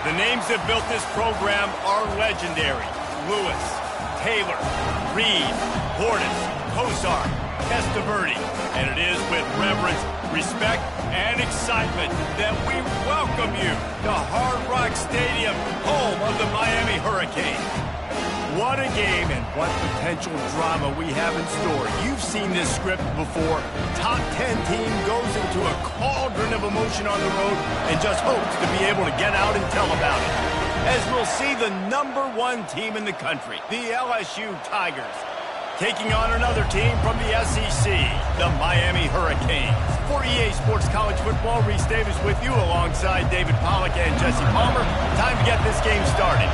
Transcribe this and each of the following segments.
The names that built this program are legendary. Lewis, Taylor, Reed, Portis, Kosar, Testaverde. And it is with reverence, respect, and excitement that we welcome you to Hard Rock Stadium, home of the Miami Hurricanes. What a game and what potential drama we have in store. You've seen this script before. Top 10 team goes into a cauldron of emotion on the road and just hopes to be able to get out and tell about it. As we'll see the #1 team in the country, the LSU Tigers, taking on another team from the SEC, the Miami Hurricanes. For EA Sports College Football, Reese Davis with you alongside David Pollack and Jesse Palmer. Time to get this game started.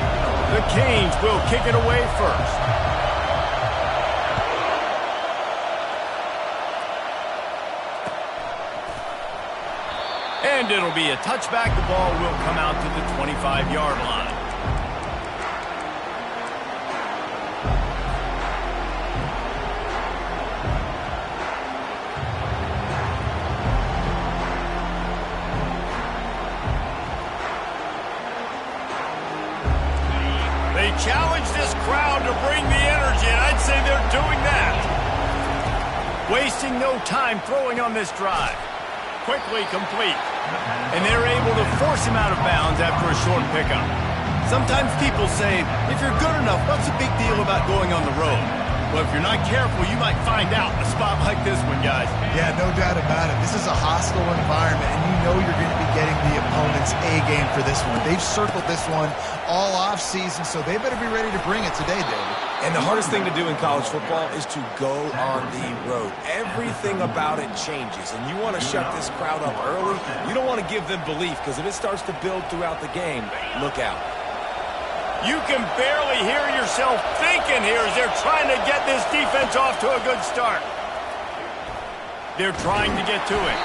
The Canes will kick it away first. And it'll be a touchback. The ball will come out to the 25-yard line. They challenge this crowd to bring the energy, and I'd say they're doing that. Wasting no time throwing on this drive. Quickly complete. And they're able to force him out of bounds after a short pickup. Sometimes people say, if you're good enough, what's the big deal about going on the road? Well, if you're not careful, you might find out in a spot like this one, guys. Yeah, no doubt about it. This is a hostile environment, and you know you're going to be getting the opponent's A game for this one. They've circled this one all off-season, so they better be ready to bring it today, David. And the hardest thing to do in college football is to go on the road. Everything about it changes, and you want to shut this crowd up early. You don't want to give them belief, because if it starts to build throughout the game, look out. You can barely hear yourself thinking here as they're trying to get this defense off to a good start. They're trying to get to it.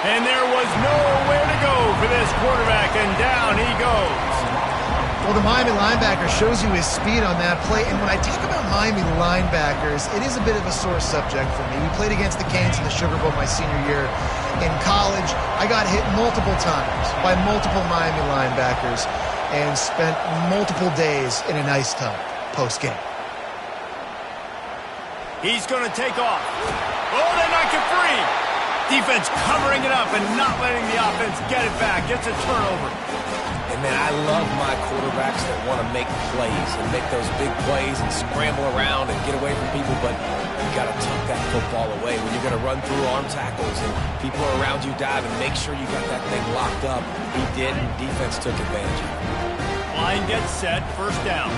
And there was nowhere to go for this quarterback, and down he goes. Well, the Miami linebacker shows you his speed on that play. And when I talk about Miami linebackers, it is a bit of a sore subject for me. We played against the Canes in the Sugar Bowl my senior year in college. I got hit multiple times by multiple Miami linebackers and spent multiple days in an ice tub post-game. He's going to take off. Oh, they knock it free. Defense covering it up and not letting the offense get it back. Gets a turnover. And, man, I love my quarterbacks that want to make plays and make those big plays and scramble around and get away from people, but you got to tuck that football away when you're going to run through arm tackles and people are around you diving. Make sure you got that thing locked up. He did, and defense took advantage of it. Line gets set, first down.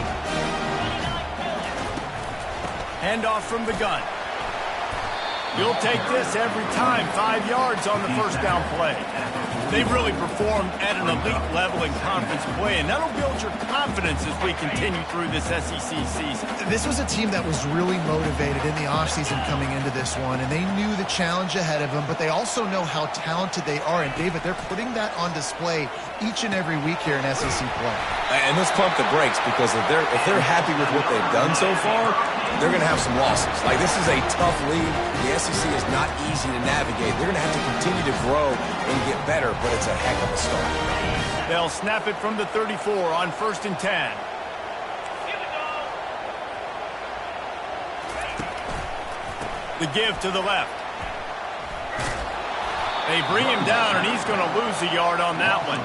Handoff from the gun. You'll take this every time. 5 yards on the first down play. They've really performed at an elite level in conference play, and that'll build your confidence as we continue through this SEC season. This was a team that was really motivated in the offseason coming into this one, and they knew the challenge ahead of them, but they also know how talented they are. And, David, they're putting that on display each and every week here in SEC play. And let's pump the brakes, because if they're happy with what they've done so far, they're going to have some losses. Like, this is a tough league. The SEC is not easy to navigate. They're going to have to continue to grow and get better, but it's a heck of a start. They'll snap it from the 34 on 1st and 10. The give to the left. They bring him down, and he's going to lose a yard on that one.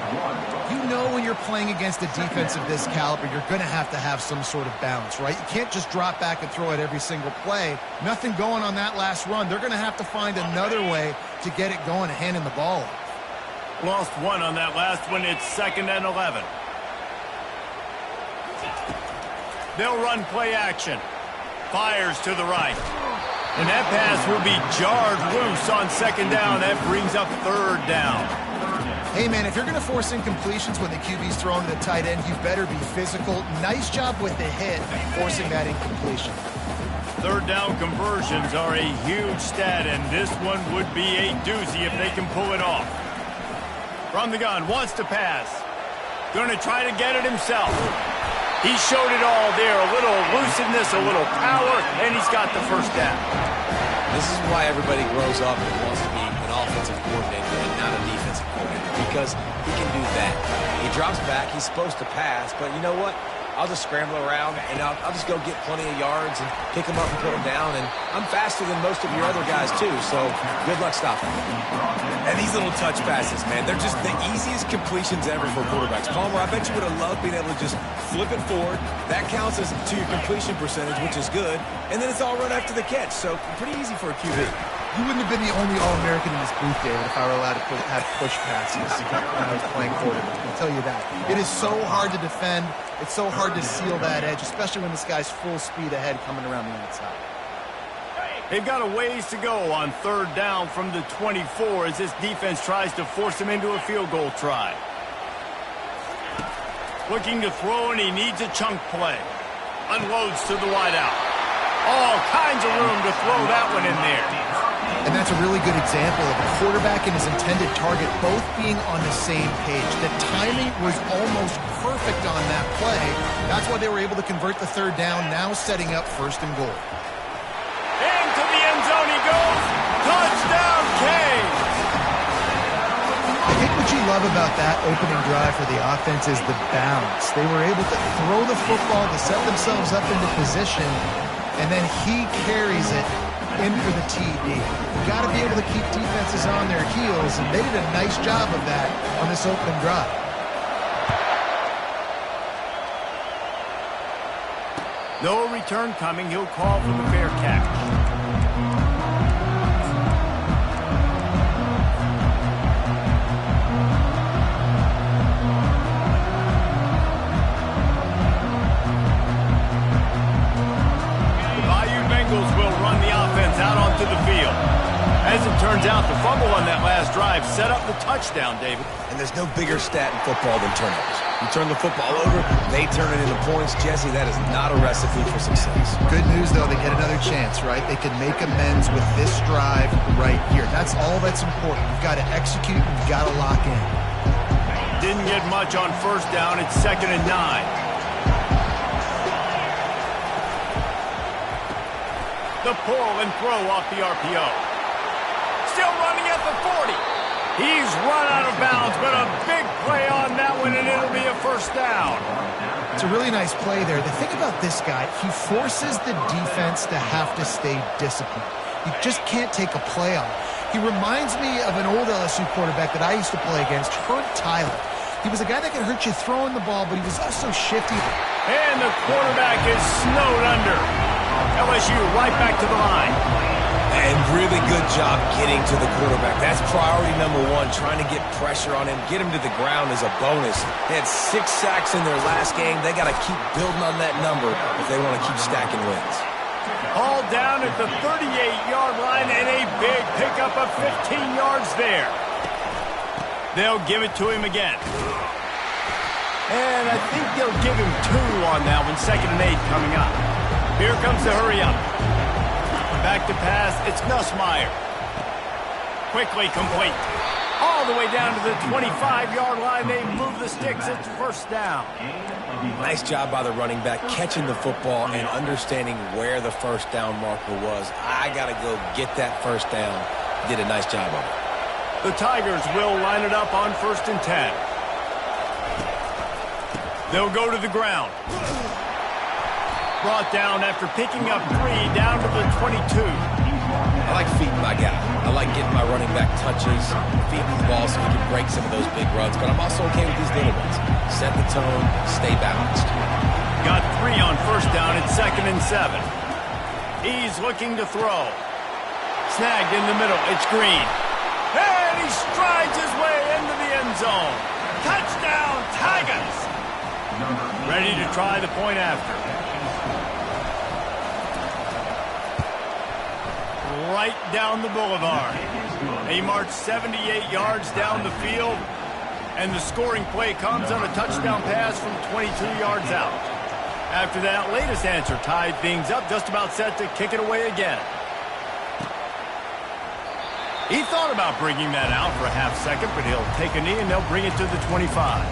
You know when you're playing against a defense of this caliber, you're going to have some sort of balance, right? You can't just drop back and throw it every single play. Nothing going on that last run. They're going to have to find another way to get it going and handing the ball off. Lost one on that last one. It's 2nd and 11. They'll run play action. Fires to the right. And that pass will be jarred loose on 2nd down. That brings up 3rd down. Hey, man, if you're going to force incompletions when the QB's throwing to the tight end, you better be physical. Nice job with the hit, forcing that incompletion. 3rd down conversions are a huge stat, and this one would be a doozy if they can pull it off. From the gun, wants to pass. Going to try to get it himself. He showed it all there. A little elusiveness, a little power, and he's got the first down. This is why everybody grows up and wants to be an offensive coordinator and not a defensive coordinator. because he can do that. He drops back. He's supposed to pass, but you know what? I'll just scramble around, and I'll just go get plenty of yards and pick them up and put them down. And I'm faster than most of your other guys, too, so good luck stopping me. And these little touch passes, man, they're just the easiest completions ever for quarterbacks. Palmer, I bet you would have loved being able to just flip it forward. That counts as to your completion percentage, which is good. And then it's all run after the catch, so pretty easy for a QB. You wouldn't have been the only All-American in this booth, David, if I were allowed to have push passes when I was playing quarterback. I'll tell you that. It is so hard to defend. It's so hard to seal that edge, especially when this guy's full speed ahead coming around the outside. They've got a ways to go on third down from the 24 as this defense tries to force him into a field goal try. Looking to throw, and he needs a chunk play. Unloads to the wideout. All kinds of room to throw that one in there. And that's a really good example of a quarterback and his intended target both being on the same page. The timing was almost perfect on that play. That's why they were able to convert the third down, now setting up first and goal. Into the end zone he goes. Touchdown, Canes! I think what you love about that opening drive for the offense is the balance. They were able to throw the football to set themselves up into position, and then he carries it in for the TD. You've got to be able to keep defenses on their heels, and they did a nice job of that on this opening drive. No return coming. He'll call for the fair catch. Out onto the field. As it turns out, the fumble on that last drive set up the touchdown, David. And there's no bigger stat in football than turnovers. You turn the football over, they turn it into points. Jesse, that is not a recipe for success. Good news, though, they get another chance, right? They can make amends with this drive right here. That's all that's important. You've got to execute, you've got to lock in. Didn't get much on first down. It's 2nd and 9. The pull and throw off the RPO. Still running at the 40. He's run out of bounds, but a big play on that one, and it'll be a first down. It's a really nice play there. The thing about this guy, he forces the defense to have to stay disciplined. You just can't take a play on. He reminds me of an old LSU quarterback that I used to play against, Herb Tyler. He was a guy that could hurt you throwing the ball, but he was also shifty. And the quarterback is snowed under. LSU right back to the line. And really good job getting to the quarterback. That's priority number one, trying to get pressure on him. Get him to the ground is a bonus. They had 6 sacks in their last game. They got to keep building on that number if they want to keep stacking wins. All down at the 38-yard line, and a big pickup of 15 yards there. They'll give it to him again. And I think they'll give him 2 on that one. 2nd and 8 coming up. Here comes the hurry up. Back to pass, it's Nussmeier. Quickly complete. All the way down to the 25-yard line. They move the sticks. It's first down. Nice job by the running back, catching the football and understanding where the first down marker was. I got to go get that first down. Did a nice job of it. The Tigers will line it up on 1st and 10. They'll go to the ground. Brought down after picking up 3 down to the 22. I like feeding my guy. I like getting my running back touches, feeding the ball so he can break some of those big runs, but I'm also okay with these little ones. Set the tone, stay balanced. Got 3 on first down. It's 2nd and 7. He's looking to throw. Snagged in the middle. It's Green. And he strides his way into the end zone. Touchdown, Tigers! Ready to try the point after. Right down the boulevard. They march 78 yards down the field, and the scoring play comes on a touchdown pass from 22 yards out. After that latest answer tied things up, just about set to kick it away again. He thought about bringing that out for a half second, but he'll take a knee and they'll bring it to the 25.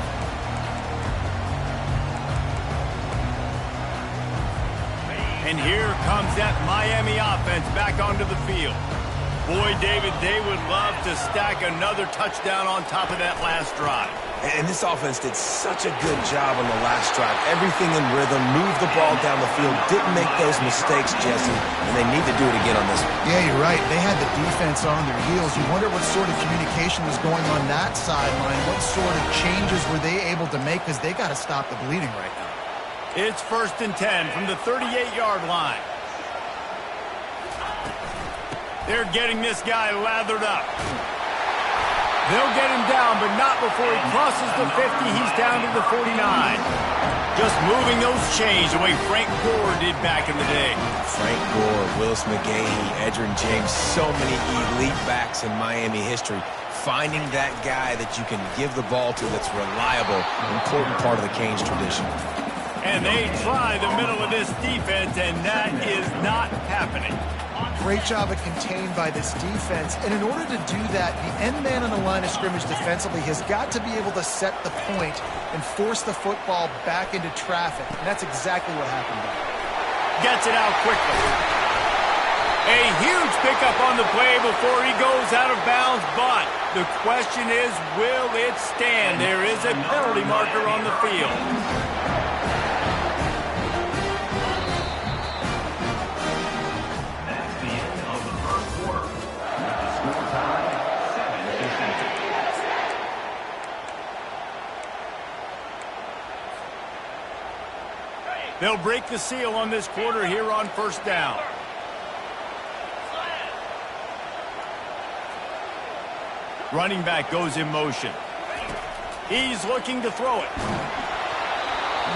And here comes that Miami offense back onto the field. Boy, David, they would love to stack another touchdown on top of that last drive. And this offense did such a good job on the last drive. Everything in rhythm, moved the ball down the field, didn't make those mistakes, Jesse, and they need to do it again on this one. Yeah, you're right. They had the defense on their heels. You wonder what sort of communication was going on that sideline. What sort of changes were they able to make, because they got to stop the bleeding right now. It's 1st and 10 from the 38-yard line. They're getting this guy lathered up. They'll get him down, but not before he crosses the 50. He's down to the 49. Just moving those chains the way Frank Gore did back in the day. Frank Gore, Willis McGahee, Edgerrin James, so many elite backs in Miami history. Finding that guy that you can give the ball to that's reliable, important part of the Canes tradition. And they try the middle of this defense, and that is not happening. Great job of contained by this defense. And in order to do that, the end man on the line of scrimmage defensively has got to be able to set the point and force the football back into traffic. And that's exactly what happened there. Gets it out quickly. A huge pickup on the play before he goes out of bounds, but the question is, will it stand? There is a penalty marker on the field. They'll break the seal on this quarter here on 1st down. Running back goes in motion. He's looking to throw it.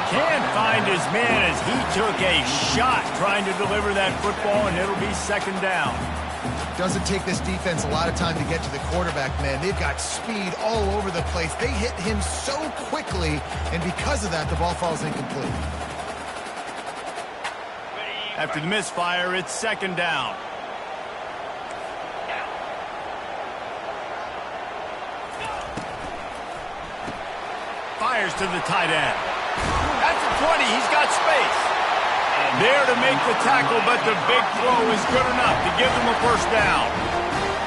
Can't find his man as he took a shot trying to deliver that football, and it'll be 2nd down. Doesn't take this defense a lot of time to get to the quarterback, man. They've got speed all over the place. They hit him so quickly, and because of that, the ball falls incomplete. After the misfire, it's 2nd down. Fires to the tight end. That's a 20. He's got space. There to make the tackle, but the big throw is good enough to give them a 1st down.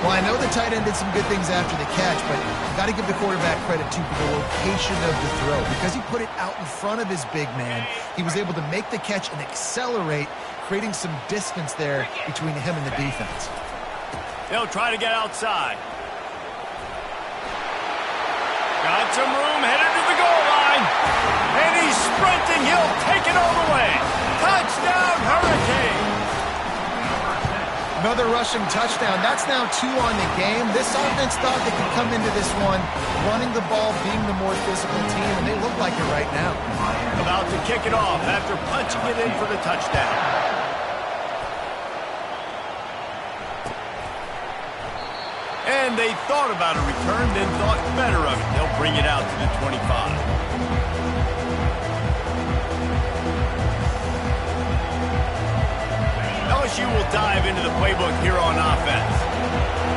Well, I know the tight end did some good things after the catch, but you've got to give the quarterback credit to the location of the throw. Because he put it out in front of his big man, he was able to make the catch and accelerate, creating some distance there between him and the defense. They'll try to get outside. Got some room, headed to the goal line. And he's sprinting. He'll take it all the way. Touchdown, Hurricane. Another rushing touchdown. That's now 2 on the game. This offense thought they could come into this one running the ball, being the more physical team, and they look like it right now. About to kick it off after punching it in for the touchdown. And they thought about a return, then thought better of it. They'll bring it out to the 25. LSU will dive into the playbook here on offense.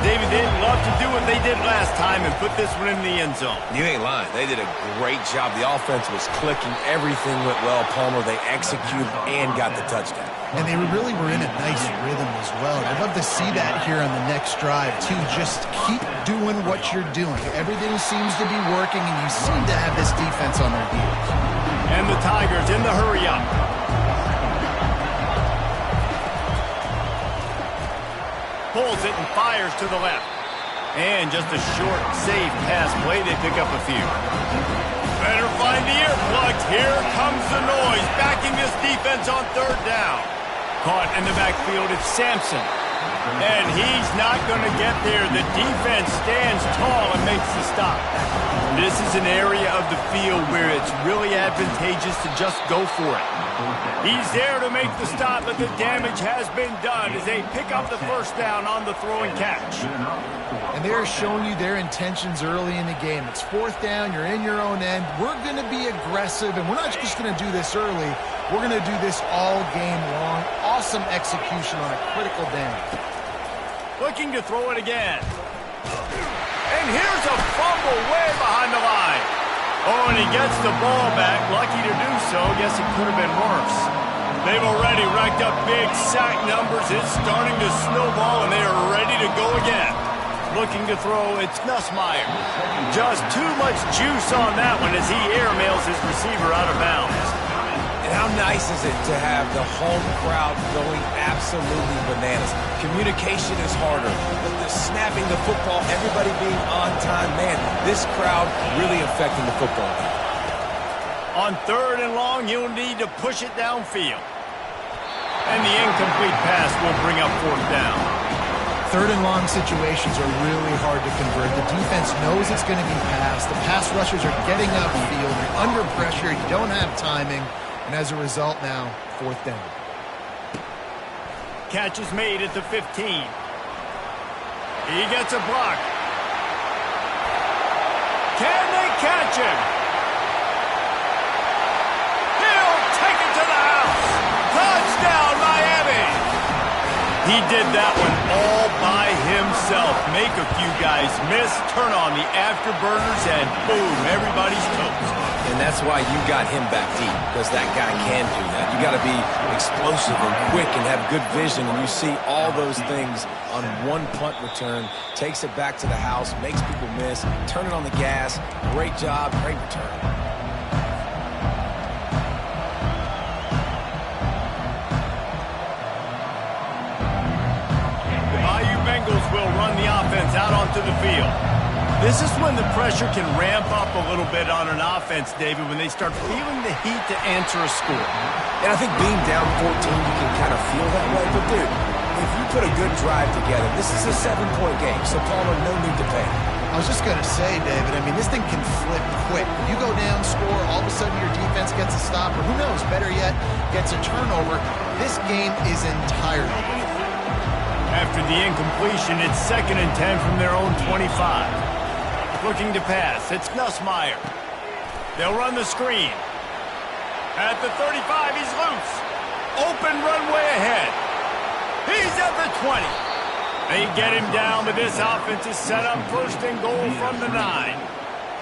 David, they'd love to do what they did last time and put this one in the end zone. You ain't lying. They did a great job. The offense was clicking. Everything went well. Palmer, they executed and got the touchdown. And they really were in a nice rhythm as well. I'd love to see that here on the next drive, too. Just keep doing what you're doing. Everything seems to be working, and you seem to have this defense on their heels. And the Tigers in the hurry-up. Pulls it and fires to the left. And just a short, safe pass play. They pick up a few. Better find the earplugs. Here comes the noise. Backing this defense on 3rd down. Caught in the backfield, it's Sampson. And he's not going to get there. The defense stands tall and makes the stop. This is an area of the field where it's really advantageous to just go for it. He's there to make the stop, but the damage has been done as they pick up the 1st down on the throw and catch. And they're showing you their intentions early in the game. It's 4th down, you're in your own end. We're going to be aggressive, and we're not just going to do this early. We're going to do this all game long. Awesome execution on a critical down. Looking to throw it again. And here's a fumble way behind the line. Oh, and he gets the ball back. Lucky to do so. Guess it could have been worse. They've already racked up big sack numbers. It's starting to snowball, and they are ready to go again. Looking to throw, it's Nussmeier. Just too much juice on that one as he airmails his receiver out of bounds. And how nice is it to have the home crowd going absolutely bananas? Communication is harder. The snapping the football, everybody being on time. Man, this crowd really affecting the football game. On 3rd and long, you'll need to push it downfield. And the incomplete pass will bring up 4th down. 3rd and long situations are really hard to convert. The defense knows it's going to be passed. The pass rushers are getting upfield. You're under pressure. You don't have timing. And as a result now, 4th down. Catch is made at the 15. He gets a block. Can they catch him? He'll take it to the house. Touchdown, Miami. He did that one all by himself. Make a few guys miss, turn on the afterburners, and boom, everybody's toast. And that's why you got him back deep, because that guy can do that. You got to be explosive and quick and have good vision, and you see all those things on one punt return. Takes it back to the house, makes people miss, turn it on the gas. Great job, great return. The Bayou Bengals will run the offense out onto the field. This is when the pressure can ramp up a little bit on an offense, David, when they start feeling the heat to answer a score. And I think being down 14, you can kind of feel that way. But, dude, if you put a good drive together, this is a 7-point game, so Palmer, no need to panic. I was just going to say, David, I mean, this thing can flip quick. You go down, score, all of a sudden your defense gets a stop, or who knows, better yet, gets a turnover. This game is entirely different. After the incompletion, it's 2nd and 10 from their own 25. Looking to pass, it's Nussmeier. They'll run the screen. At the 35, he's loose. Open runway ahead. He's at the 20. They get him down, but this offense is set up 1st and goal from the 9.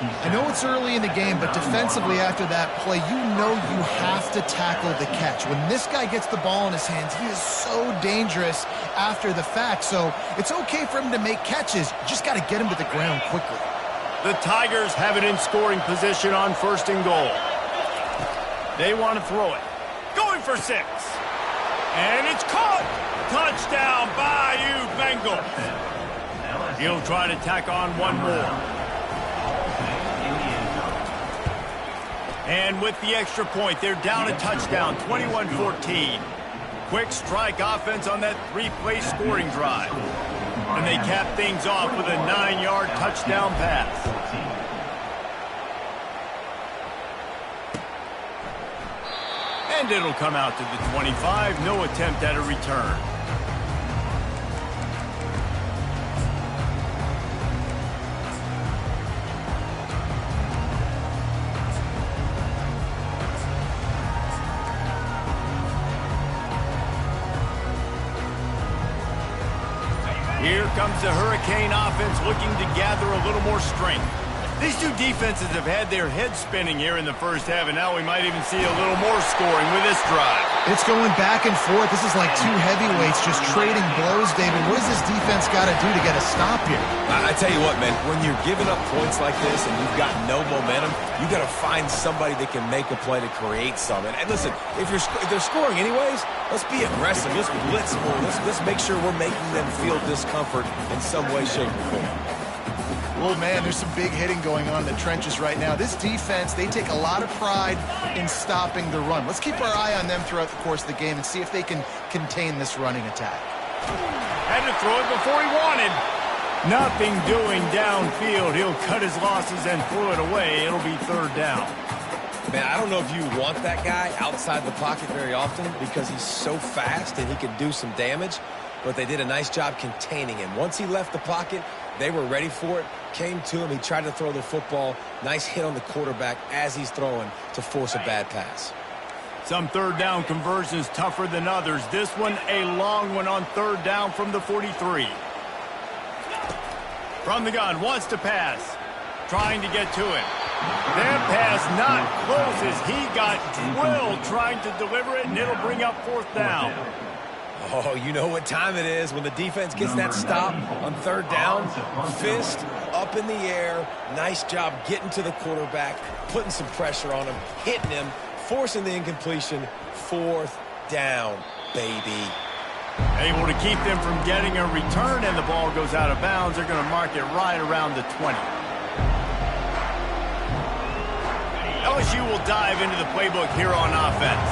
I know it's early in the game, but defensively after that play, you know you have to tackle the catch. When this guy gets the ball in his hands, he is so dangerous after the fact. So it's okay for him to make catches. You just got to get him to the ground quickly. The Tigers have it in scoring position on 1st and goal. They want to throw it. Going for 6. And it's caught. Touchdown, Bayou Bengals. He'll try to tack on one more. And with the extra point, they're down a touchdown, 21-14. Quick strike offense on that 3-play scoring drive. And they cap things off with a 9-yard touchdown pass. And it'll come out to the 25. No attempt at a return. Here comes the Hurricane offense looking to gather a little more strength. These two defenses have had their heads spinning here in the first half, and now we might even see a little more scoring with this drive. It's going back and forth. This is like two heavyweights just trading blows, David. What does this defense got to do to get a stop here? I tell you what, man, when you're giving up points like this and you've got no momentum, you got to find somebody that can make a play to create something. And listen, if they're scoring anyways, let's be aggressive. Let's blitz more. Let's make sure we're making them feel discomfort in some way, shape, or form. Oh, man, there's some big hitting going on in the trenches right now. This defense, they take a lot of pride in stopping the run. Let's keep our eye on them throughout the course of the game and see if they can contain this running attack. Had to throw it before he wanted. Nothing doing downfield. He'll cut his losses and throw it away. It'll be 3rd down. Man, I don't know if you want that guy outside the pocket very often because he's so fast and he can do some damage, but they did a nice job containing him. Once he left the pocket, they were ready for it, came to him, he tried to throw the football. Nice hit on the quarterback as he's throwing to force a bad pass. Some 3rd down conversions tougher than others. This one a long one on 3rd down from the 43. From the gun, wants to pass. trying to get to him. That pass not close as he got drilled trying to deliver it, and it'll bring up 4th down. Oh, you know what time it is when the defense gets that stop on 3rd down. Fist up in the air. Nice job getting to the quarterback, putting some pressure on him, hitting him, forcing the incompletion. 4th down, baby. Able to keep them from getting a return, and the ball goes out of bounds. They're going to mark it right around the 20. LSU will dive into the playbook here on offense.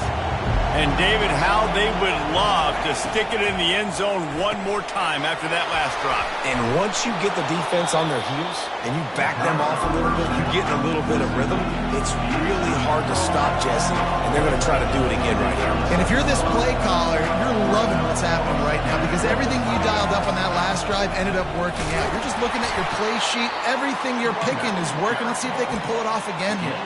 And, David, how they would love to stick it in the end zone one more time after that last drive. And once you get the defense on their heels and you back them off a little bit, you get in a little bit of rhythm, it's really hard to stop, Jesse, and they're going to try to do it again right here. And if you're this play caller, you're loving what's happening right now because everything you dialed up on that last drive ended up working out. You're just looking at your play sheet. Everything you're picking is working. Let's see if they can pull it off again here.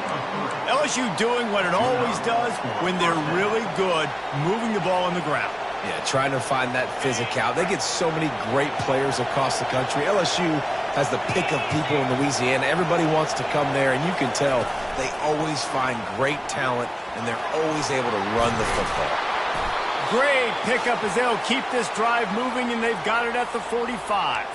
LSU doing what it always does when they're really good, moving the ball on the ground. Yeah, trying to find that physical. They get so many great players across the country. LSU has the pick of people in Louisiana. Everybody wants to come there, and you can tell they always find great talent, and they're always able to run the football. Great pickup as they'll keep this drive moving, and they've got it at the 45.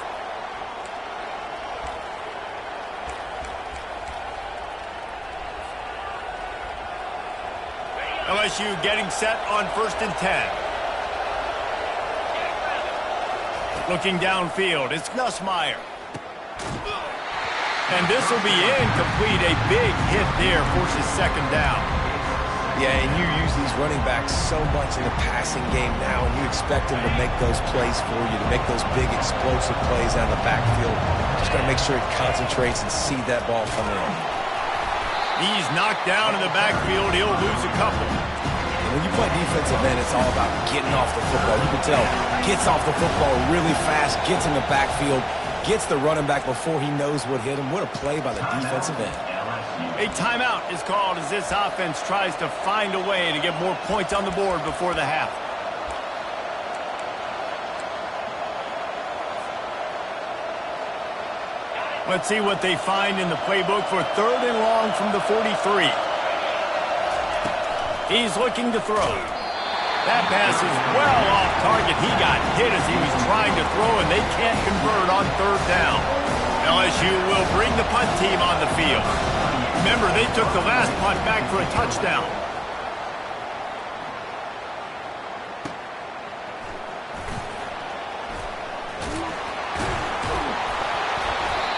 LSU getting set on 1st and 10. Looking downfield, it's Nussmeier. And this will be incomplete. A big hit there forces 2nd down. Yeah, and you use these running backs so much in the passing game now, and you expect them to make those plays for you, to make those big explosive plays out of the backfield. Just got to make sure he concentrates and see that ball come in. He's knocked down in the backfield. He'll lose a couple. And when you play defensive end, it's all about getting off the football. You can tell, gets off the football really fast, gets in the backfield, gets the running back before he knows what hit him. What a play by the defensive end. A timeout is called as this offense tries to find a way to get more points on the board before the half. Let's see what they find in the playbook for 3rd and long from the 43. He's looking to throw. That pass is well off target. He got hit as he was trying to throw, and they can't convert on 3rd down. LSU will bring the punt team on the field. Remember, they took the last punt back for a touchdown.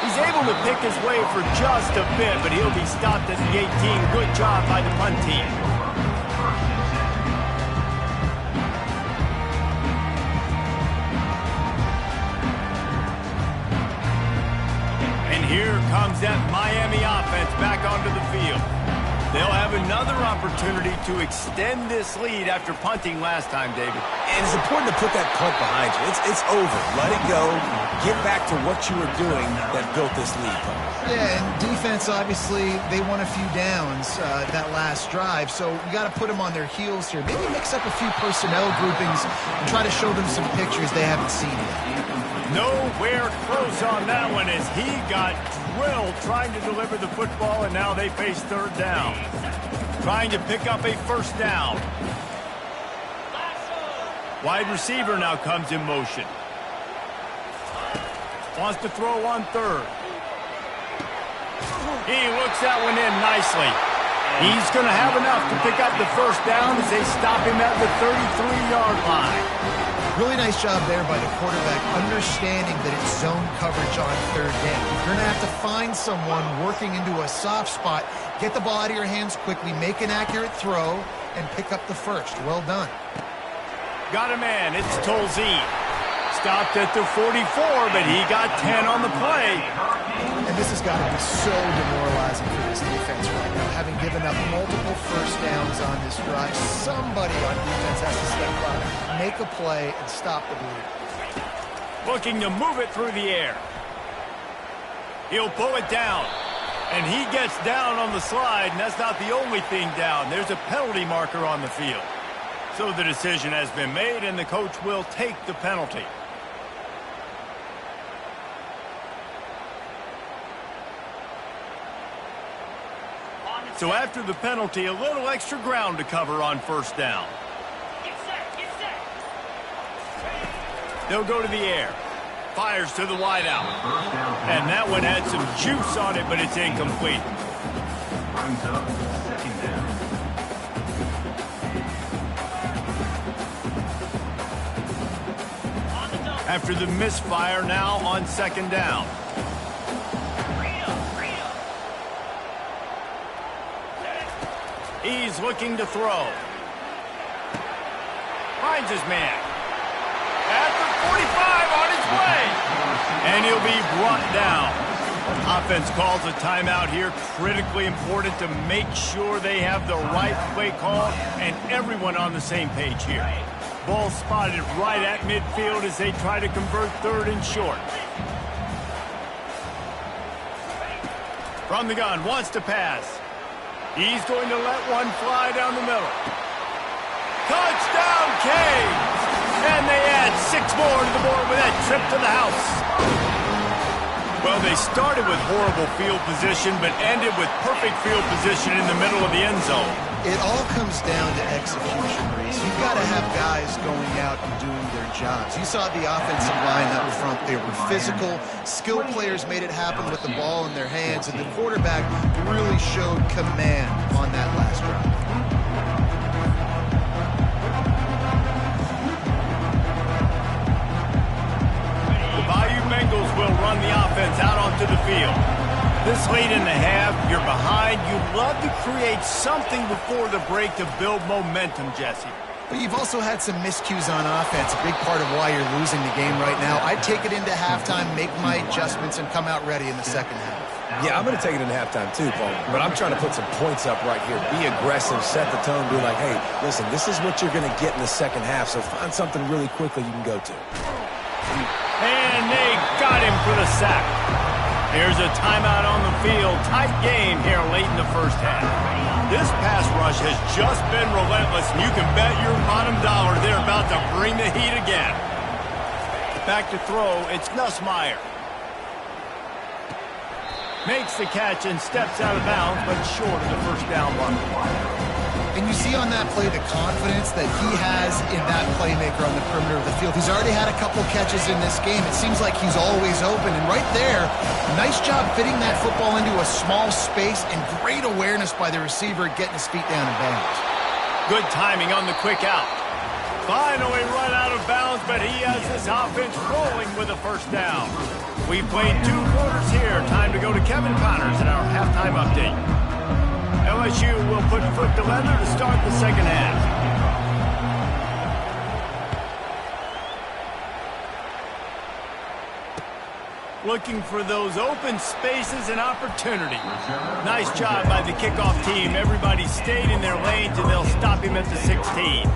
He's able to pick his way for just a bit, but he'll be stopped at the 18. Good job by the punt team. And here comes that Miami offense back onto the field. They'll have another opportunity to extend this lead after punting last time, David. And it's important to put that punt behind you. It's over. Let it go. Get back to what you were doing that built this lead. Yeah, and defense, obviously, they won a few downs that last drive, so you got to put them on their heels here. Maybe mix up a few personnel groupings and try to show them some pictures they haven't seen yet. Nowhere close on that one as he got drilled trying to deliver the football, and now they face 3rd down. Trying to pick up a 1st down. Wide receiver now comes in motion. Wants to throw on 3rd. He looks that one in nicely. He's going to have enough to pick up the 1st down as they stop him at the 33-yard line. Really nice job there by the quarterback, understanding that it's zone coverage on 3rd down. You're going to have to find someone working into a soft spot, get the ball out of your hands quickly, make an accurate throw, and pick up the 1st. Well done. Got a man. It's Tolzien. Stopped at the 44, but he got 10 on the play. And this has got to be so demoralizing for this defense right now, having given up multiple 1st downs on this drive. Somebody on defense has to step up, make a play, and stop the bleed. Looking to move it through the air. He'll pull it down. And he gets down on the slide, and that's not the only thing down. There's a penalty marker on the field. So the decision has been made, and the coach will take the penalty. So after the penalty, a little extra ground to cover on first down. Get set, get set. They'll go to the air. Fires to the wideout. And that one had some juice on it, but it's incomplete. Brings up second down. After the misfire, now on second down. He's looking to throw. Finds his man. At the 45 on his way. And he'll be brought down. Offense calls a timeout here. Critically important to make sure they have the right play call and everyone on the same page here. Ball spotted right at midfield as they try to convert third and short. From the gun, wants to pass. He's going to let one fly down the middle. Touchdown, Canes! And they add 6 more to the board with that trip to the house. Well, they started with horrible field position, but ended with perfect field position in the middle of the end zone. It all comes down to execution, Reese. You've got to have guys going out and doing their jobs. You saw the offensive line up front. They were physical. Skilled players made it happen with the ball in their hands, and the quarterback really showed command on that last drive. The Bayou Bengals will run the offense out onto the field. This late in the half, you're behind. You'd love to create something before the break to build momentum, Jesse. But you've also had some miscues on offense, a big part of why you're losing the game right now. I'd take it into halftime, make my adjustments, and come out ready in the second half. Yeah, I'm going to take it into halftime too, Paul. But I'm trying to put some points up right here. Be aggressive, set the tone, be like, hey, listen, this is what you're going to get in the second half, so find something really quickly you can go to. And they got him for the sack. Here's a timeout on the field. Tight game here late in the first half. This pass rush has just been relentless, and you can bet your bottom dollar they're about to bring the heat again. Back to throw, it's Nussmeier. Makes the catch and steps out of bounds, but short of the first down marker. And you see on that play the confidence that he has in that playmaker on the perimeter of the field. He's already had a couple catches in this game. It seems like he's always open. And right there, nice job fitting that football into a small space and great awareness by the receiver getting his feet down in bounds. Good timing on the quick out. Finally run out of bounds, but he has his offense rolling with a first down. We've played 2 quarters here. Time to go to Kevin Connors in our halftime update. LSU will put foot to leather to start the second half. Looking for those open spaces and opportunity. Nice job by the kickoff team. Everybody stayed in their lanes, and they'll stop him at the 16.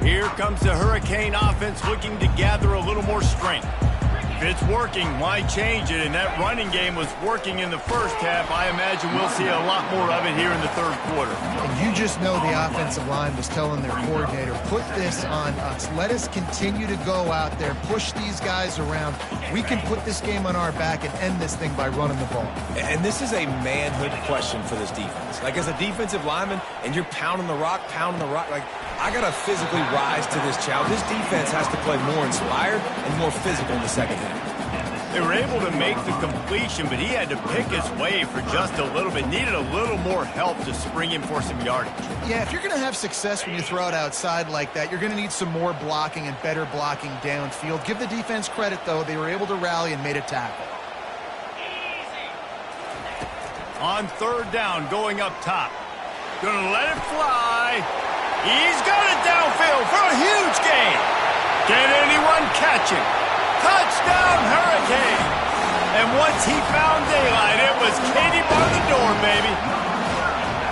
Here comes the Hurricane offense looking to gather a little more strength. If it's working, why change it? And that running game was working in the first half. I imagine we'll see a lot more of it here in the third quarter. And you just know the offensive line was telling their coordinator, put this on us. Let us continue to go out there, push these guys around. We can put this game on our back and end this thing by running the ball. And this is a manhood question for this defense. Like, as a defensive lineman, and you're pounding the rock, like, I got to physically rise to this challenge. This defense has to play more inspired and more physical in the second half. They were able to make the completion, but he had to pick his way for just a little bit. Needed a little more help to spring him for some yardage. Yeah, if you're going to have success when you throw it outside like that, you're going to need some more blocking and better blocking downfield. Give the defense credit, though. They were able to rally and made a tackle. On third down, going up top. Gonna let it fly. He's got it downfield for a huge gain. Can anyone catch him? Touchdown, Hurricane. And once he found daylight, it was Katie bar the door, baby.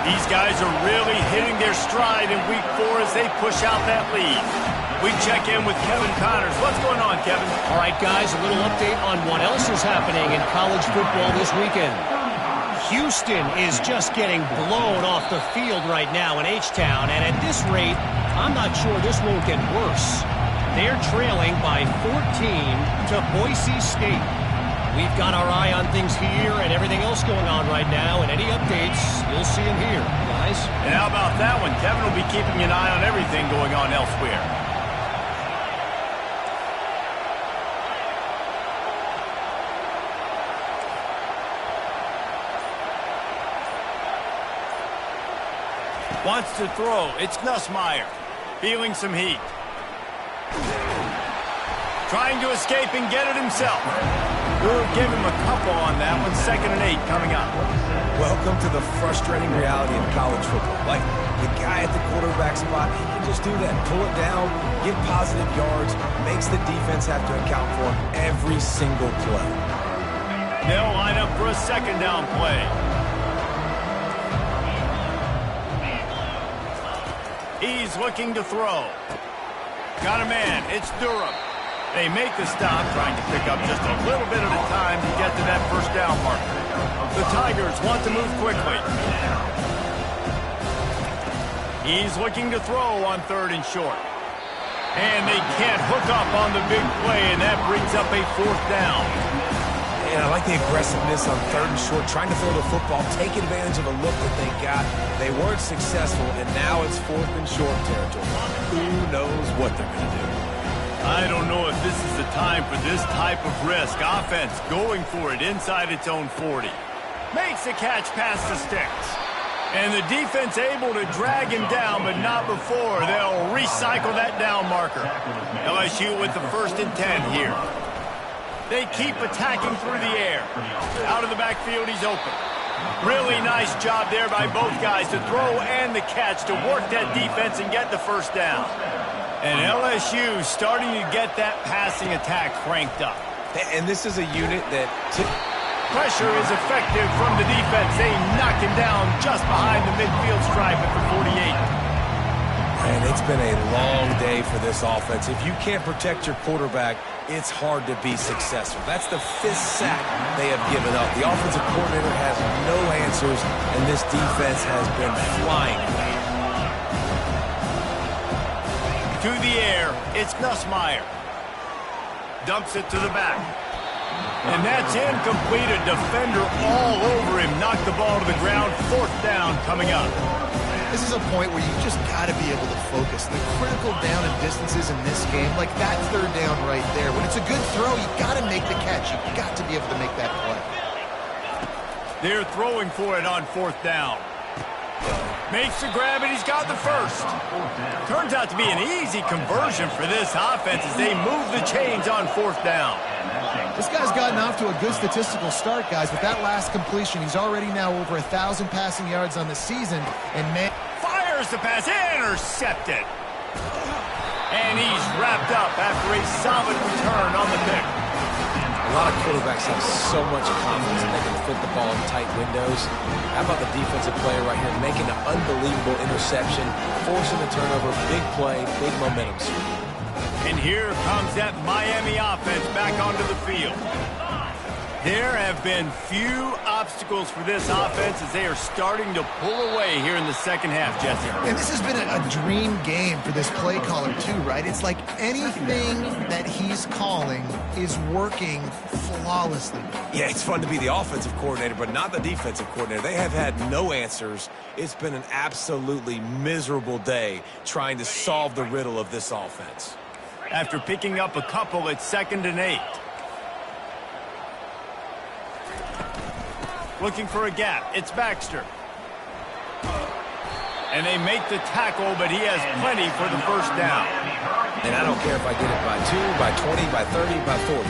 These guys are really hitting their stride in week 4 as they push out that lead. We check in with Kevin Connors. What's going on, Kevin? All right, guys, a little update on what else is happening in college football this weekend. Houston is just getting blown off the field right now in H-Town, and at this rate, I'm not sure this won't get worse. They're trailing by 14 to Boise State. We've got our eye on things here and everything else going on right now, and any updates, you'll see them here, guys. And how about that one? Kevin will be keeping an eye on everything going on elsewhere. Wants to throw. It's Nussmeier. Feeling some heat. Trying to escape and get it himself. We'll give him a couple on that one. 2nd and 8 coming up. Welcome to the frustrating reality of college football. Like, the guy at the quarterback spot, he can just do that. Pull it down, get positive yards, makes the defense have to account for him every single play. They'll line up for a 2nd down play. He's looking to throw. Got a man. It's Durham. They make the stop, trying to pick up just a little bit at a time to get to that 1st down marker. The Tigers want to move quickly. He's looking to throw on 3rd and short. And they can't hook up on the big play, and that brings up a 4th down. And I like the aggressiveness on 3rd and short, trying to throw the football, take advantage of a look that they got. They weren't successful, and now it's 4th and short territory. Who knows what they're going to do? I don't know if this is the time for this type of risk. Offense going for it inside its own 40. Makes the catch past the sticks. And the defense able to drag him down, but not before. They'll recycle that down marker. LSU with the 1st and 10 here. They keep attacking through the air. Out of the backfield, he's open. Really nice job there by both guys to throw and the catch to work that defense and get the 1st down. And LSU starting to get that passing attack cranked up. And this is a unit that... Pressure is effective from the defense. They knock him down just behind the midfield stripe at the 48. And it's been a long day for this offense. If you can't protect your quarterback, it's hard to be successful. That's the 5th sack they have given up. The offensive coordinator has no answers, and this defense has been flying. To the air, it's Nussmeier. Dumps it to the back. And that's incomplete. A defender all over him. Knocked the ball to the ground. 4th down coming up. This is a point where you just got to be able to focus. The critical down and distances in this game, like that 3rd down right there. When it's a good throw, you got to make the catch. You got to be able to make that play. They're throwing for it on 4th down. Makes the grab, and he's got the 1st. Turns out to be an easy conversion for this offense as they move the chains on 4th down. This guy's gotten off to a good statistical start, guys. With that last completion, he's already now over 1,000 passing yards on the season. And man, fires the pass, intercepted. And he's wrapped up after a solid return on the pick. A lot of quarterbacks have so much confidence that they can fit the ball in tight windows. How about the defensive player right here making an unbelievable interception, forcing the turnover, big play, big momentum swing. And here comes that Miami offense back onto the field. There have been few obstacles for this offense as they are starting to pull away here in the 2nd half, Jesse. And this has been a dream game for this play caller too, right? It's like anything that he's calling is working flawlessly. Yeah, it's fun to be the offensive coordinator, but not the defensive coordinator. They have had no answers. It's been an absolutely miserable day trying to solve the riddle of this offense. After picking up a couple at 2nd and 8. Looking for a gap. It's Baxter. And they make the tackle, but he has plenty for the 1st down. And I don't care if I get it by 2, by 20, by 30, by 40.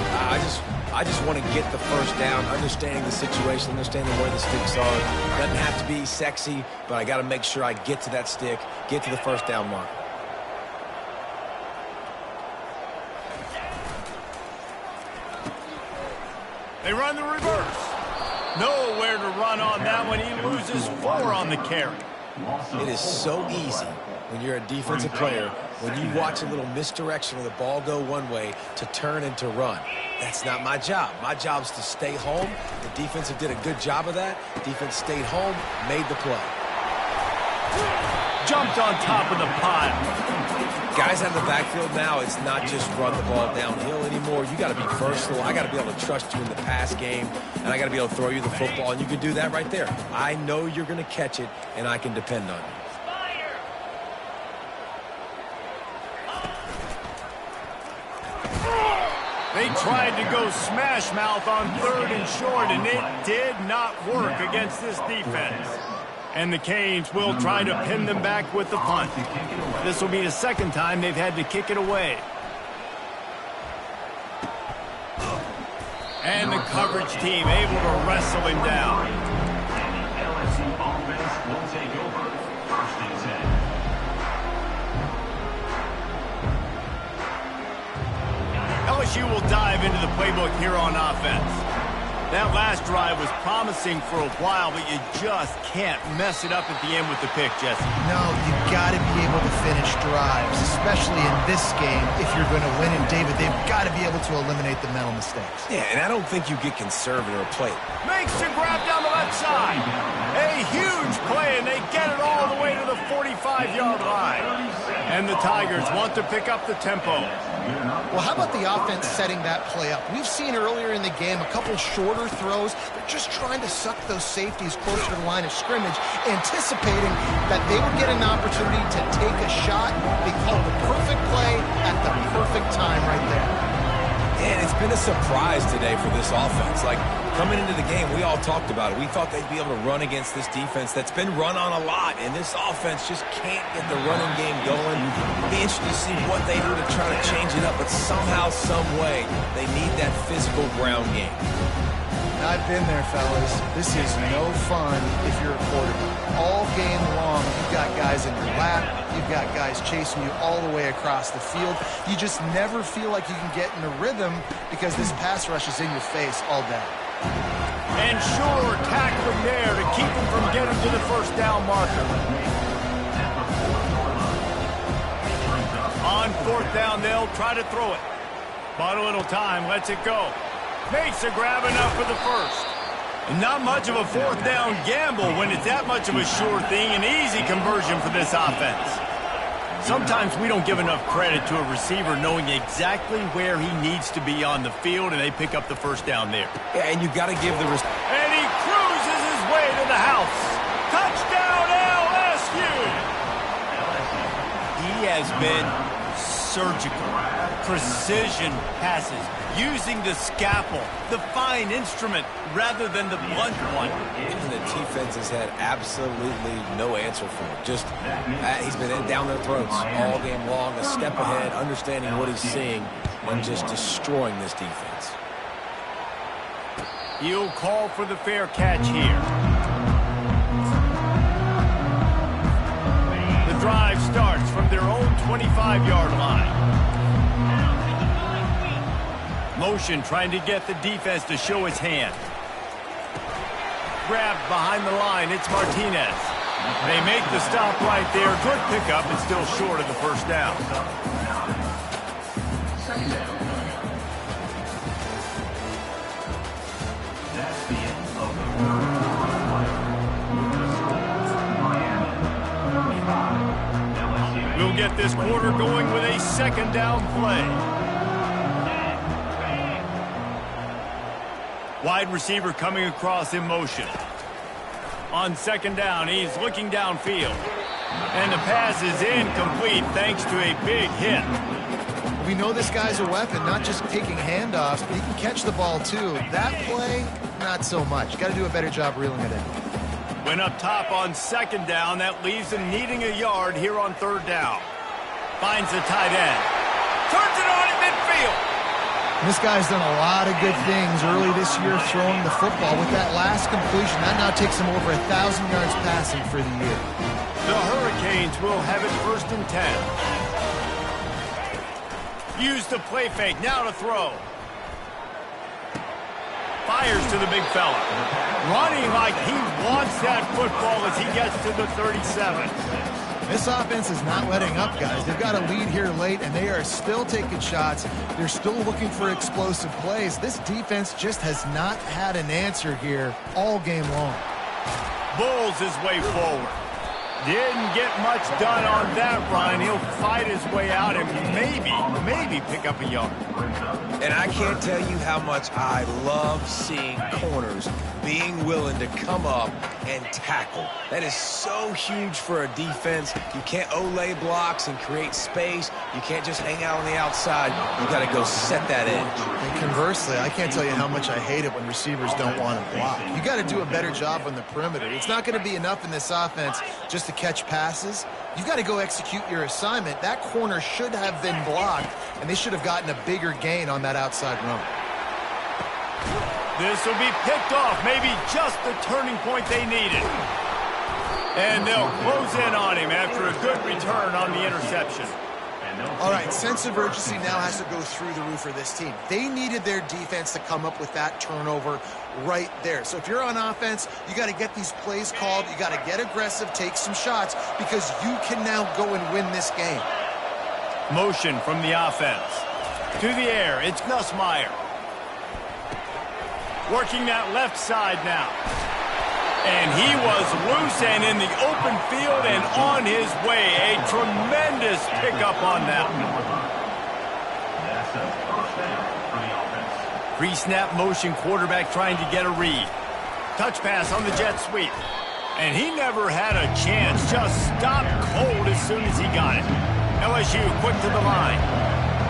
I just want to get the 1st down, understanding the situation, understanding where the sticks are. Doesn't have to be sexy, but I got to make sure I get to that stick, get to the 1st down mark. They run the reverse. Nowhere to run on that one. He loses 4 on the carry. It is so easy when you're a defensive player, when you watch a little misdirection of the ball go one way, to turn and to run. That's not my job. My job is to stay home. The defensive did a good job of that. Defense stayed home, made the play. Jumped on top of the pile. Guys out of the backfield now, it's not just run the ball downhill anymore. You got to be versatile. I got to be able to trust you in the pass game, and I got to be able to throw you the football, and you can do that right there. I know you're going to catch it, and I can depend on you. They tried to go smash mouth on 3rd and short, and it did not work against this defense. And the Canes will try to pin them back with the punt. This will be the second time they've had to kick it away. And the coverage team able to wrestle him down. LSU offense will take over. 1st and 10. LSU will dive into the playbook here on offense. That last drive was promising for a while, but you just can't mess it up at the end with the pick, Jesse. No, you've got to be able to finish drives, especially in this game. If you're going to win, and David, they've got to be able to eliminate the mental mistakes. Yeah, and I don't think you get conservative or play. Makes the grab down the left side. A huge play, and they get it all the way to the 45-yard line. And the Tigers want to pick up the tempo. Well, how about the offense setting that play up? We've seen earlier in the game a couple shorter throws. They're just trying to suck those safeties closer to the line of scrimmage, anticipating that they would get an opportunity to take a shot. They called the perfect play at the perfect time right there. And it's been a surprise today for this offense. Like, coming into the game, we all talked about it. We thought they'd be able to run against this defense that's been run on a lot, and this offense just can't get the running game going. Be interested to see what they do to try to change it up, but somehow, some way, they need that physical ground game. I've been there, fellas. This is no fun if you're a quarterback. All game long, you've got guys in your lap. You've got guys chasing you all the way across the field. You just never feel like you can get in a rhythm because this pass rush is in your face all day. And sure, tackling there to keep him from getting to the first down marker. On 4th down, they'll try to throw it. But a little time, lets it go. Makes a grab enough for the first. And not much of a 4th down gamble when it's that much of a sure thing, an easy conversion for this offense. Sometimes we don't give enough credit to a receiver knowing exactly where he needs to be on the field, and they pick up the first down there. Yeah, and you've got to give the... And he cruises his way to the house. Touchdown, LSU! He has been surgical. Precision passes, using the scalpel, the fine instrument, rather than the blunt one. And the defense has had absolutely no answer for him. Just, he's been down their throats all game long, a step ahead, understanding what he's seeing, and just destroying this defense. He'll call for the fair catch here. The drive starts from their own 25-yard line. Motion trying to get the defense to show his hand. Grabbed behind the line, it's Martinez. They make the stop right there. Good pickup, and still short of the first down. 2nd down. That's the end of the 3rd quarter. We'll get this quarter going with a 2nd down play. Wide receiver coming across in motion. On 2nd down, he's looking downfield. And the pass is incomplete thanks to a big hit. We know this guy's a weapon, not just taking handoffs, but he can catch the ball too. That play, not so much. Got to do a better job reeling it in. Went up top on 2nd down. That leaves him needing a yard here on 3rd down. Finds the tight end. Turns it on at midfield. This guy's done a lot of good things early this year throwing the football. With that last completion, that now takes him over 1,000 yards passing for the year. The Hurricanes will have it 1st and 10. Use the play fake, now to throw. Fires to the big fella. running like he wants that football as he gets to the 37. This offense is not letting up, guys. They've got a lead here late, and they are still taking shots. They're still looking for explosive plays. This defense just has not had an answer here all game long. Bulls his way forward. Didn't get much done on that run. He'll fight his way out and maybe pick up a yard. And I can't tell you how much I love seeing corners being willing to come up and tackle. That is so huge for a defense. You can't Olay blocks and create space. You can't just hang out on the outside. You got to go set that edge. And conversely, I can't tell you how much I hate it when receivers don't want to block. You got to do a better job on the perimeter. It's not going to be enough in this offense just to catch passes. You've got to go execute your assignment. That corner should have been blocked, and they should have gotten a bigger gain on that outside run. This will be picked off, maybe just the turning point they needed. And they'll close in on him after a good return on the interception. All right, sense of urgency now has to go through the roof for this team. They needed their defense to come up with that turnover right there. So if you're on offense, you got to get these plays called. You got to get aggressive, take some shots, because you can now go and win this game. Motion from the offense. To the air, it's Nussmeier. Working that left side now. And he was loose and in the open field and on his way. A tremendous pickup on that one. Pre-snap motion quarterback trying to get a read. Touch pass on the jet sweep. And he never had a chance. Just stopped cold as soon as he got it. LSU quick to the line.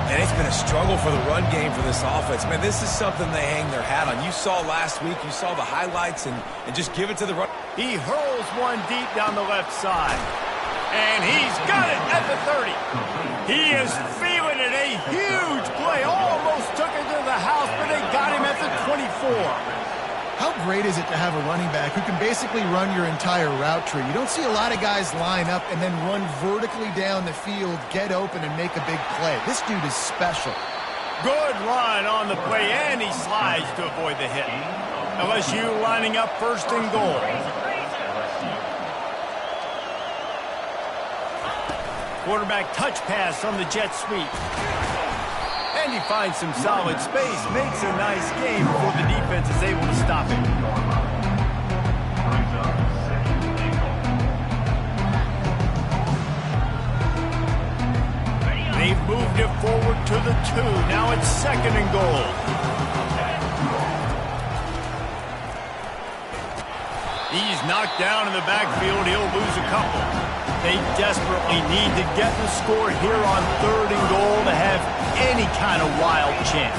And it's been a struggle for the run game for this offense. Man, this is something they hang their hat on. You saw last week, you saw the highlights, and just give it to the run. He hurls one deep down the left side. And he's got it at the 30. He is feeling it. A huge play. Almost took it to the house, but they got him at the 24. How great is it to have a running back who can basically run your entire route tree? You don't see a lot of guys line up and then run vertically down the field, get open, and make a big play. This dude is special. Good run on the play, and he slides to avoid the hit. LSU lining up first and goal. Quarterback touch pass on the jet sweep. And he finds some solid space, makes a nice game before the defense is able to stop him. They've moved it forward to the 2. Now it's second and goal. He's knocked down in the backfield. He'll lose a couple. They desperately need to get the score here on third and goal to have any kind of wild chance.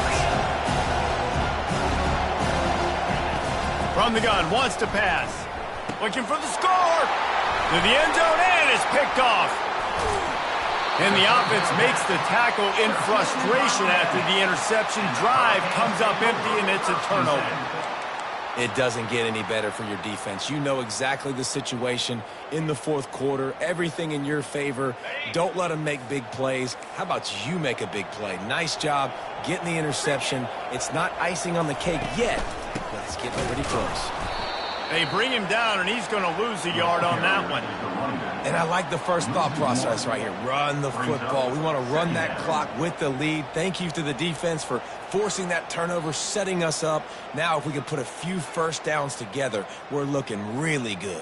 From the gun, wants to pass. Looking for the score. To the end zone, and it's picked off. And the offense makes the tackle in frustration after the interception. Drive comes up empty, and it's a turnover. It doesn't get any better for your defense. You know exactly the situation in the fourth quarter. Everything in your favor. Don't let them make big plays. How about you make a big play? Nice job getting the interception. It's not icing on the cake yet, but it's getting pretty close. They bring him down, and he's going to lose a yard on that one. And I like the first thought process right here. Run the football. We want to run that clock with the lead. Thank you to the defense for forcing that turnover, setting us up. Now if we can put a few first downs together, we're looking really good.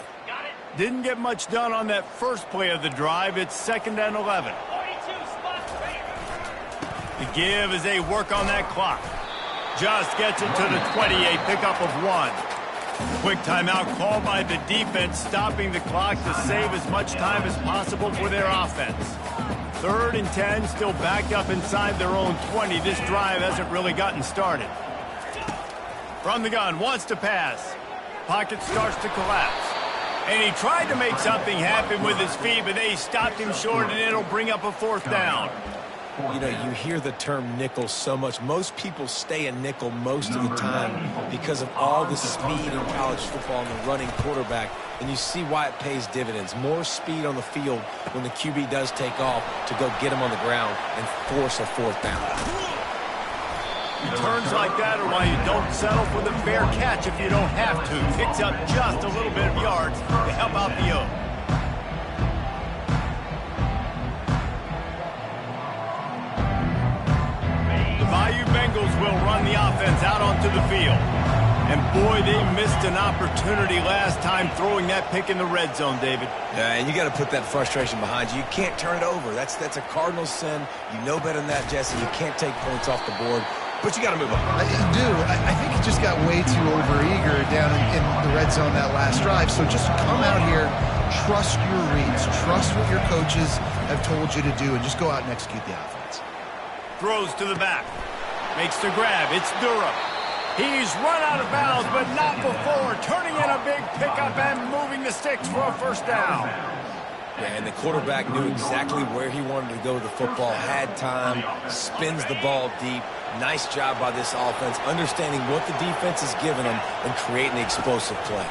Didn't get much done on that first play of the drive. It's second and 11. The give as they work on that clock. Just gets it to the 20, a pickup of 1. Quick timeout called by the defense, stopping the clock to save as much time as possible for their offense. 3rd and 10, still backed up inside their own 20. This drive hasn't really gotten started. From the gun, wants to pass. Pocket starts to collapse. And he tried to make something happen with his feet, but they stopped him short, and it'll bring up a 4th down. You know, you hear the term nickel so much. Most people stay in nickel most of the time because of all the speed in college football and the running quarterback. And you see why it pays dividends. More speed on the field when the QB does take off to go get him on the ground and force a 4th down. Returns like that are why you don't settle for the fair catch if you don't have to. Picks up just a little bit of yards to help out the O. The Bayou Bengals will run the offense out onto the field. And boy, they missed an opportunity last time throwing that pick in the red zone, David. Yeah, and you got to put that frustration behind you. You can't turn it over. That's a cardinal sin. You know better than that, Jesse. You can't take points off the board, but you got to move on. I do. I think he just got way too overeager down in the red zone that last drive. So just come out here, trust your reads, trust what your coaches have told you to do, and just go out and execute the offense. Throws to the back. Makes the grab. It's Durham. He's run out of bounds, but not before. Turning in a big pickup and moving the sticks for a first down. Yeah, and the quarterback knew exactly where he wanted to go with the football, had time, spins the ball deep. Nice job by this offense, understanding what the defense is giving them and creating the explosive play.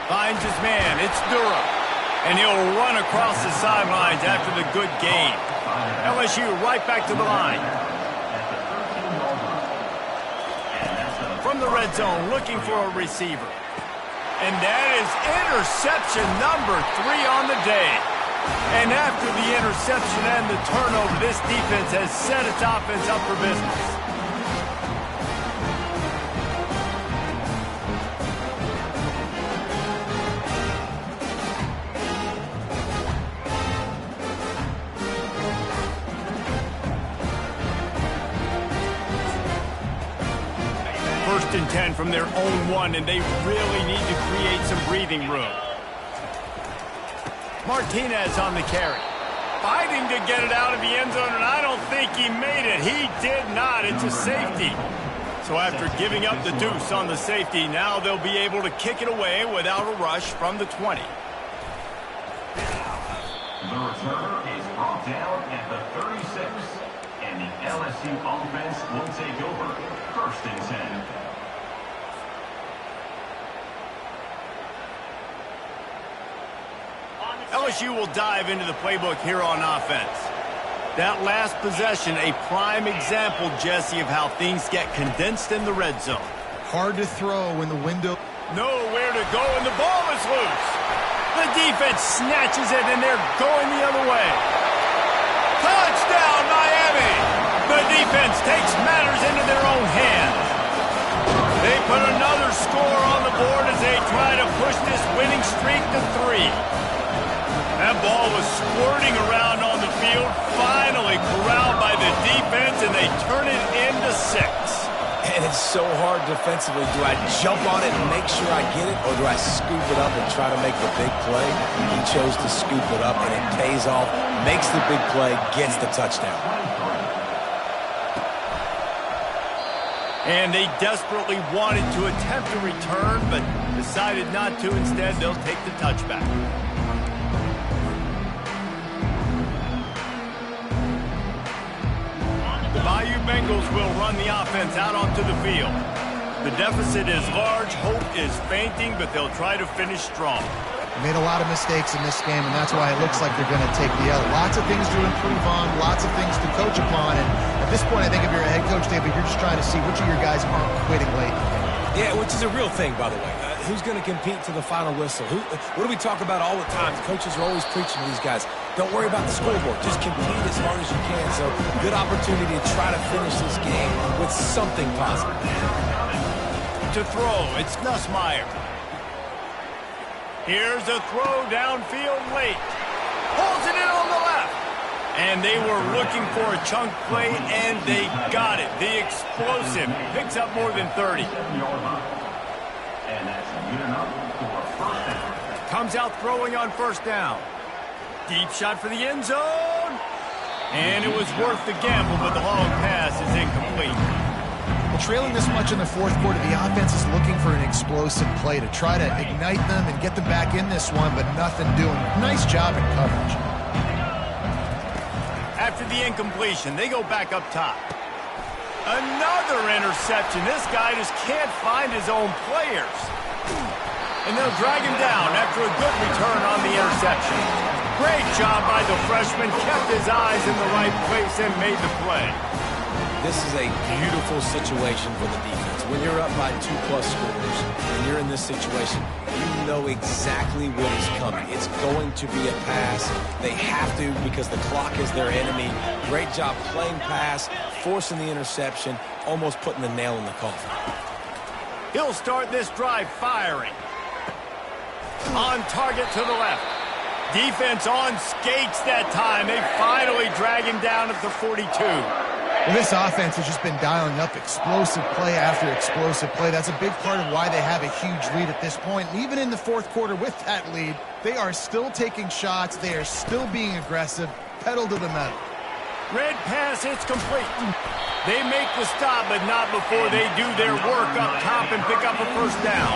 Finds his man. It's Durham. And he'll run across the sidelines after the good gain. LSU right back to the line. From the red zone, looking for a receiver. And that is interception number 3 on the day. And after the interception and the turnover, this defense has set its offense up for business. First and 10 from their own 1, and they really need to create some breathing room. Martinez on the carry. Fighting to get it out of the end zone, and I don't think he made it. He did not. It's a safety. So after giving up the deuce on the safety, now they'll be able to kick it away without a rush from the 20. The returner is brought down at the 36, and the LSU offense will take over. First and 10. LSU will dive into the playbook here on offense. That last possession, a prime example, Jesse, of how things get condensed in the red zone. Hard to throw when the window... Nowhere to go, and the ball is loose. The defense snatches it, and they're going the other way. Touchdown, Miami! The defense takes matters into their own hands. They put another score on the board as they try to push this winning streak to 3. That ball was squirting around on the field, finally corralled by the defense, and they turn it into 6. And it's so hard defensively. Do I jump on it and make sure I get it, or do I scoop it up and try to make the big play? He chose to scoop it up, and it pays off, makes the big play, gets the touchdown. And they desperately wanted to attempt a return, but decided not to. Instead, they'll take the touchback. The Bayou Bengals will run the offense out onto the field. The deficit is large, hope is fainting, but they'll try to finish strong. Made a lot of mistakes in this game, and that's why it looks like they're going to take the L. Lots of things to improve on, lots of things to coach upon, and at this point, I think if you're a head coach, David, you're just trying to see which of your guys aren't quitting late. Yeah, which is a real thing, by the way. Who's going to compete to the final whistle? What do we talk about all the time? The coaches are always preaching to these guys. Don't worry about the scoreboard. Just compete as hard as you can. So, good opportunity to try to finish this game with something positive. To throw, it's Nussmeier. Here's a throw downfield late. Pulls it in on the left. And they were looking for a chunk play, and they got it. The explosive picks up more than 30. And that's good enough for a first down. Comes out throwing on first down. Deep shot for the end zone. And it was worth the gamble, but the long pass is incomplete. Well, trailing this much in the fourth quarter, the offense is looking for an explosive play to try to ignite them and get them back in this one, but nothing doing. Nice job in coverage. After the incompletion, they go back up top. Another interception. This guy just can't find his own players. And they'll drag him down after a good return on the interception. Great job by the freshman. Kept his eyes in the right place and made the play. This is a beautiful situation for the defense. When you're up by 2+ scores and you're in this situation, you know exactly what is coming. It's going to be a pass. They have to because the clock is their enemy. Great job playing pass, forcing the interception, almost putting the nail in the coffin. He'll start this drive firing. On target to the left. Defense on skates that time. They finally drag him down at the 42. Well, this offense has just been dialing up explosive play after explosive play. That's a big part of why they have a huge lead at this point. And even in the fourth quarter with that lead, they are still taking shots. They are still being aggressive. Pedal to the metal. Red pass, it's complete. They make the stop, but not before they do their work up top and pick up a first down.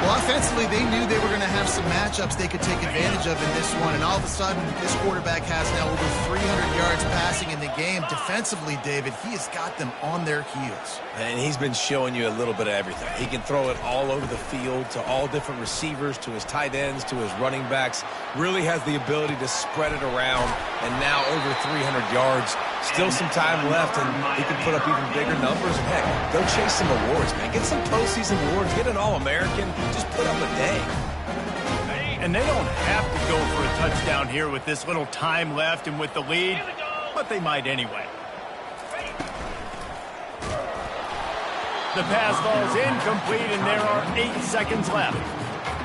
Well, offensively, they knew they were going to have some matchups they could take advantage of in this one, and all of a sudden, this quarterback has now over 300 yards passing in the game. Defensively, David, he has got them on their heels. And he's been showing you a little bit of everything. He can throw it all over the field to all different receivers, to his tight ends, to his running backs. Really has the ability to spread it around, and now over 300 yards. Still some time left, and he can put up even bigger numbers. And heck, go chase some awards, man. Get some postseason awards. Get an All-American. Just put up a day. And they don't have to go for a touchdown here with this little time left and with the lead, but they might anyway. The pass falls incomplete, and there are 8 seconds left.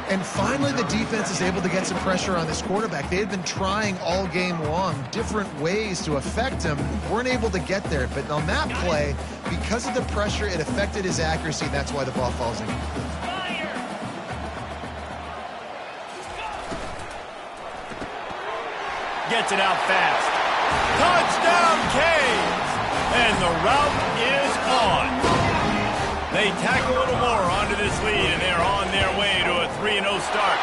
And finally, the defense is able to get some pressure on this quarterback. They had been trying all game long different ways to affect him. Weren't able to get there. But on that play, because of the pressure, it affected his accuracy. That's why the ball falls in. Gets it out fast. Touchdown, Canes! And the route is on. They tack a little more onto this lead, and they're on their way to a 3-0 start.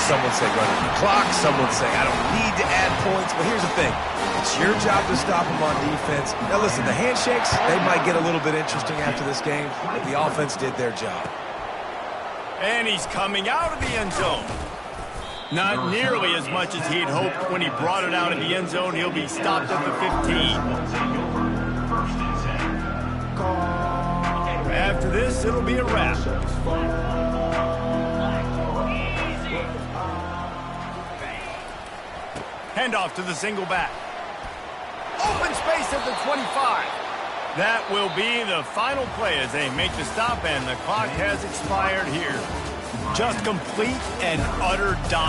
Some would say running the clock. Some would say I don't need to add points. But here's the thing. It's your job to stop them on defense. Now, listen, the handshakes, they might get a little bit interesting after this game, but the offense did their job. And he's coming out of the end zone. Not nearly as much as he'd hoped when he brought it out of the end zone. He'll be stopped at the 15. After this, it'll be a wrap. Handoff to the single back. Open space at the 25. That will be the final play as they make the stop, and the clock has expired here. Just complete and utter dominance.